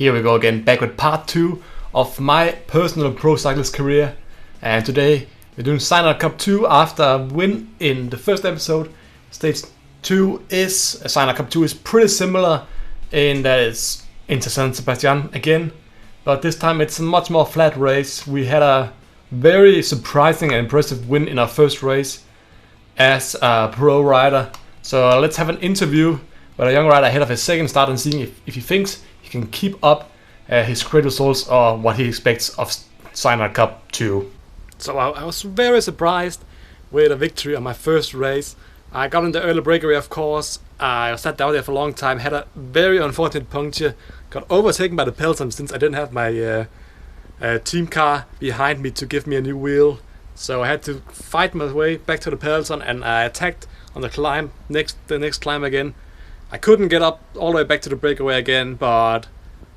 Here we go again, back with part 2 of my personal pro cyclist career. And today we're doing Cyclist Cup 2 after a win in the first episode. Stage 2 is, Cyclist Cup 2 is pretty similar in that it's into San Sebastian again. But this time it's a much more flat race. We had a very surprising and impressive win in our first race as a pro rider. So let's have an interview with a young rider ahead of his second start and seeing if he thinks he can keep up his great results or what he expects of Cyclist Cup 2. So I was very surprised with a victory on my first race. I got in the early breakaway, of course. I sat down there for a long time, had a very unfortunate puncture, got overtaken by the peloton since I didn't have my team car behind me to give me a new wheel. So I had to fight my way back to the peloton, and I attacked on the climb, the next climb again. I couldn't get up all the way back to the breakaway again, but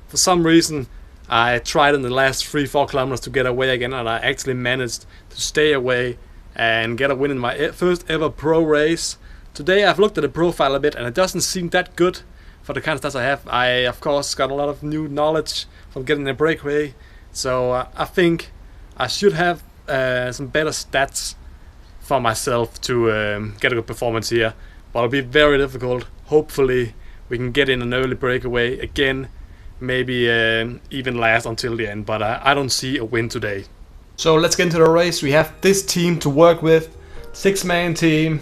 for some reason I tried in the last 3-4 kilometers to get away again, and I actually managed to stay away and get a win in my first ever pro race. Today I've looked at the profile a bit and it doesn't seem that good for the kind of stats I have. I of course got a lot of new knowledge from getting a breakaway, so I think I should have some better stats for myself to get a good performance here, but it'll be very difficult. Hopefully we can get in an early breakaway again, maybe even last until the end, but I don't see a win today. So let's get into the race. We have this team to work with, 6-man team.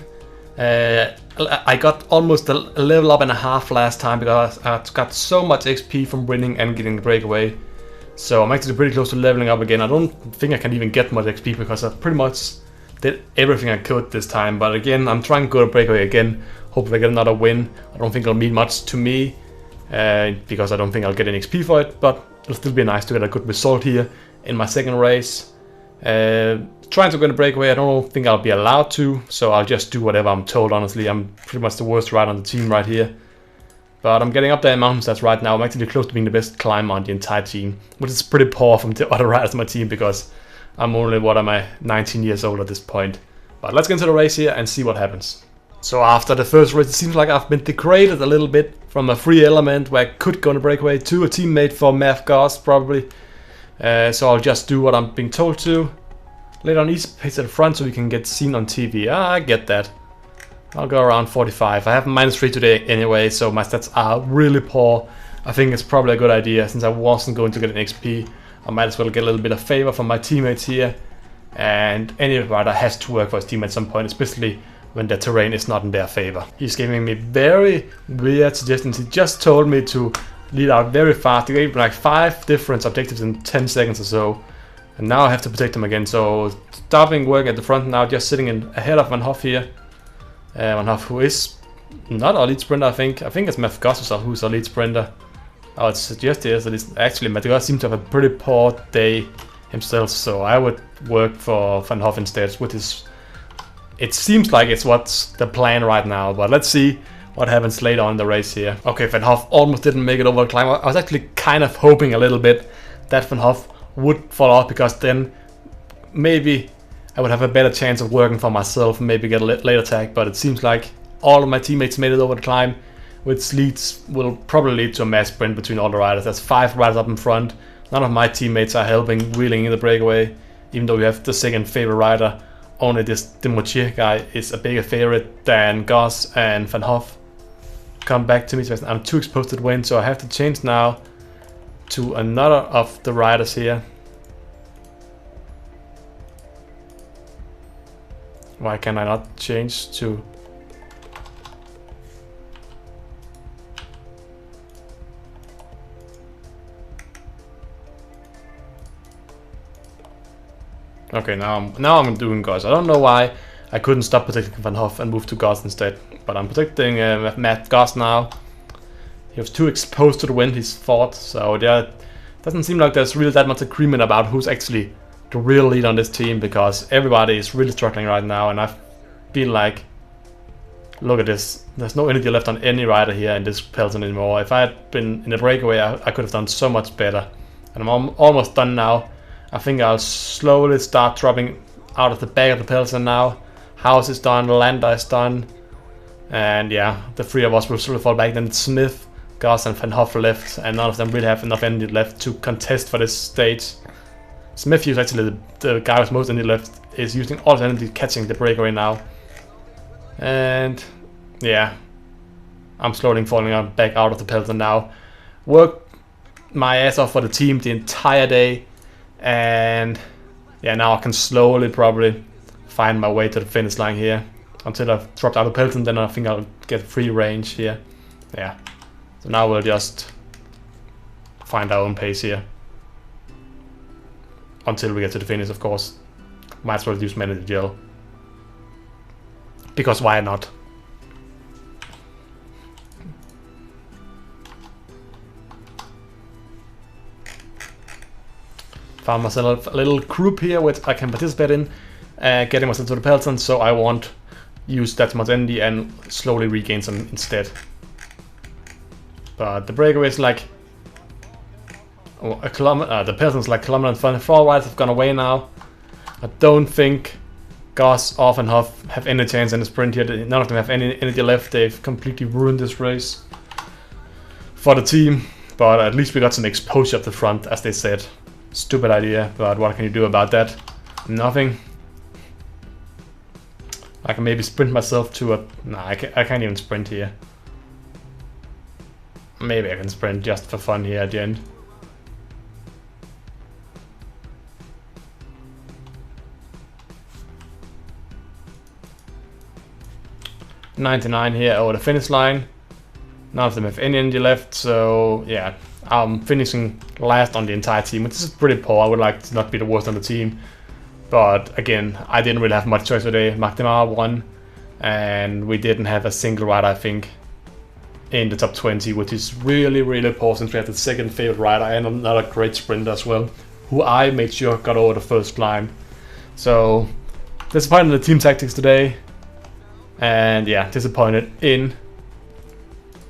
I got almost a level up and a half last time because I got so much XP from winning and getting the breakaway. So I'm actually pretty close to leveling up again. I don't think I can even get much XP because I pretty much did everything I could this time. But again, I'm trying to go to breakaway again. Hopefully I get another win. I don't think it'll mean much to me because I don't think I'll get any XP for it. But it'll still be nice to get a good result here in my second race. Trying to go to breakaway, I don't think I'll be allowed to. So I'll just do whatever I'm told, honestly. I'm pretty much the worst rider on the team right here. But I'm getting up there in mountain stats right now. I'm actually close to being the best climber on the entire team, which is pretty poor from the other riders on my team because I'm only, 19 years old at this point. But let's get into the race here and see what happens. So after the first race, it seems like I've been degraded a little bit from a free element where I could go on a breakaway to a teammate for Math Goss probably. So I'll just do what I'm being told to. Later on, each pace at the front so we can get seen on TV. I get that. I'll go around 45. I have -3 today anyway, so my stats are really poor. I think it's probably a good idea since I wasn't going to get an XP. I might as well get a little bit of favor from my teammates here. And any rider has to work for his team at some point, especially when the terrain is not in their favor. He's giving me very weird suggestions. He just told me to lead out very fast. He gave me like 5 different objectives in 10 seconds or so. And now I have to protect him again. So stopping working at the front now, just sitting in ahead of Van Hoff here. Van Hoff, who is not our lead sprinter, I think. I think it's Math Goss who's our lead sprinter. I would suggest it is. Actually, Math Goss seems to have a pretty poor day himself, so I would work for Van Hoff instead, which is... It seems like it's what's the plan right now, but let's see what happens later on in the race here. Okay, Van Hoff almost didn't make it over the climb. I was actually kind of hoping a little bit that Van Hoff would fall off, because then maybe I would have a better chance of working for myself and maybe get a late attack. But it seems like all of my teammates made it over the climb, which will probably lead to a mass sprint between all the riders. There's 5 riders up in front. None of my teammates are helping, wheeling in the breakaway, even though we have the second favorite rider. Only this Demotier guy is a bigger favorite than Goss and Van Hoff. Come back to me, so I'm too exposed to the wind, so I have to change now to another of the riders here. Why can I not change to... Okay, now I'm doing Goss. I don't know why I couldn't stop protecting Van Hoff and move to Goss instead. But I'm protecting Matt Goss now. He was too exposed to the wind, he's thought. So there doesn't seem like there's really that much agreement about who's actually the real lead on this team, because everybody is really struggling right now, and I feel like, look at this, there's no energy left on any rider here in this peloton anymore. If I had been in a breakaway, I could have done so much better. And I'm almost done now. I think I'll slowly start dropping out of the back of the peloton now. House is done, Landa is done, and yeah, the 3 of us will slowly fall back. Then Smith Gus and Van Hoff left, and none of them really have enough energy left to contest for this stage. Smith is actually the guy with most energy left, is using all his energy catching the breakaway now. And yeah, I'm slowly falling back out of the peloton now. Worked my ass off for the team the entire day, and yeah, now I can slowly probably find my way to the finish line here. Until I've dropped out of peloton, then I think I'll get free range here. Yeah, so now we'll just find our own pace here. Until we get to the finish, of course. Might as well use Manage Gel. Because why not? Found myself a little group here which I can participate in. Getting myself to the peloton, so I won't use that much energy and slowly regain some instead. But the breakaway is like a kilometer. The peloton's like kilometer and 24 riders have gone away now. I don't think Gus, Off, and Huff have any chance in the sprint here. None of them have any energy left. They've completely ruined this race for the team. But at least we got some exposure up the front, as they said. Stupid idea, but what can you do about that? Nothing. I can maybe sprint myself to a... Nah, I can't even sprint here. Maybe I can sprint just for fun here at the end. 99 here over the finish line. None of them have any energy left, so yeah, I'm finishing last on the entire team, which is pretty poor. I would like to not be the worst on the team, but again, I didn't really have much choice today. Magdemar won, and we didn't have a single rider, I think, in the top 20, which is really, really poor since we had the second favorite rider and another great sprinter as well, who I made sure got over the first climb. So disappointed in the team tactics today, and yeah, disappointed in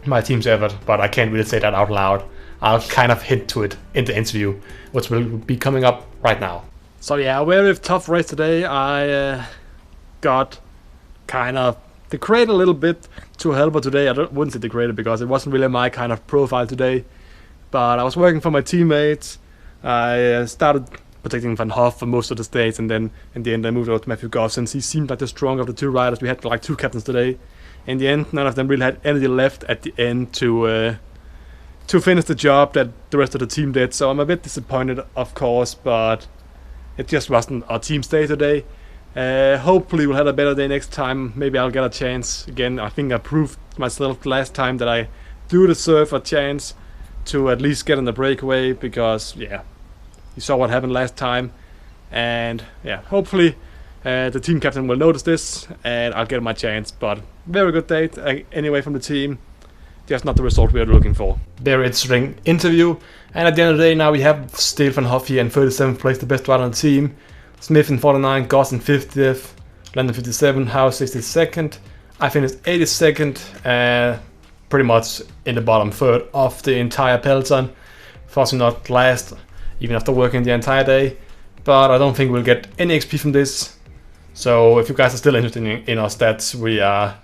my team's effort, but I can't really say that out loud. I'll kind of hint to it in the interview, which will be coming up right now. So yeah, a very tough race today. I got kind of degraded a little bit to Helper today. I wouldn't say degraded because it wasn't really my kind of profile today, but I was working for my teammates. I started protecting Van Hoff for most of the stage, and then in the end I moved over to Matthew Goss, since he seemed like the stronger of the two riders. We had like two captains today. In the end, none of them really had energy left at the end to finish the job that the rest of the team did. So I'm a bit disappointed, of course, but it just wasn't our team's day today. Hopefully we'll have a better day next time. Maybe I'll get a chance again. I think I proved myself last time that I do deserve a chance to at least get in the breakaway, because yeah, you saw what happened last time. And yeah, hopefully the team captain will notice this and I'll get my chance. But very good day anyway from the team. Just not the result we are looking for. Very interesting interview. And at the end of the day, now we have Steele Van Hoff here in 37th place, the best rider on the team. Smith in 49, Goss in 50th, Landon 57, House 62nd. I finished 82nd, pretty much in the bottom third of the entire peloton. Fortunately not last, even after working the entire day. But I don't think we'll get any XP from this. So if you guys are still interested in our stats, we are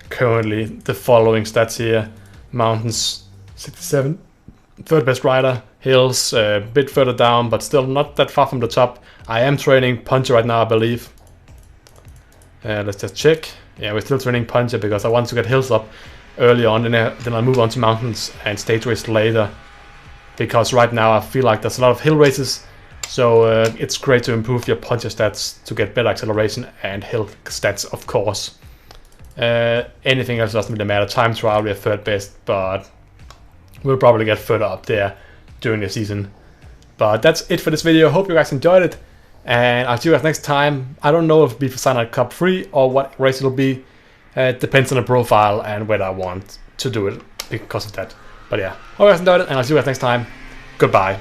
currently the following stats here. Mountains 67, third best rider. Hills a bit further down, but still not that far from the top. I am training Puncher right now, I believe. Let's just check. Yeah, we're still training Puncher because I want to get Hills up early on, and then I'll move on to Mountains and stage race later. Because right now I feel like there's a lot of hill races, so it's great to improve your Puncher stats to get better acceleration and hill stats, of course. Anything else doesn't really matter. Time trial, we are third best, but we'll probably get further up there during the season. But that's it for this video. Hope you guys enjoyed it, and I'll see you guys next time. I don't know if it'll be for Sign Cup 3 or what race it'll be. It depends on the profile and whether I want to do it because of that. But yeah, hope you guys enjoyed it, and I'll see you guys next time. Goodbye.